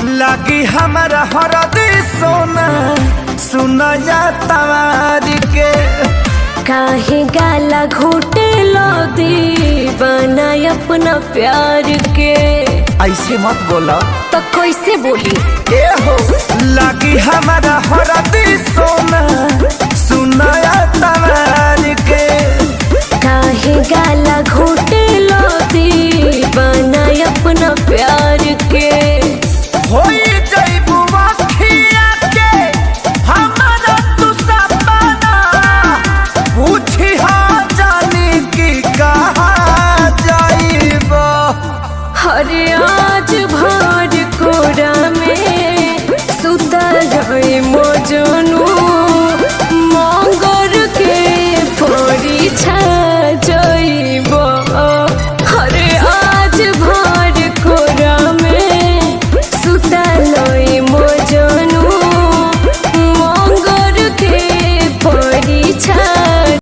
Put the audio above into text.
लगी हमारा हरदी सोना सुना जा तवार के। काहे गाला घोटे लो दीवाना अपना प्यार के। ऐसे मत बोला तो कैसे बोली? ए हो लगी हमारा हरदी सोना सुना जा तवार के। काहे गाला घोटे लो दीवाना अपना प्यार के। होई जइबू अखिया के हमारा तू सपना पूछी हाँ जानी की कहाँ जाइबो। हरे आज भर कोरा में सुतल रही मजनू मंगर के परीक्षा जइबो। हरे आज भर कोरा में सुतल रही मजनू मंगर के परीक्षा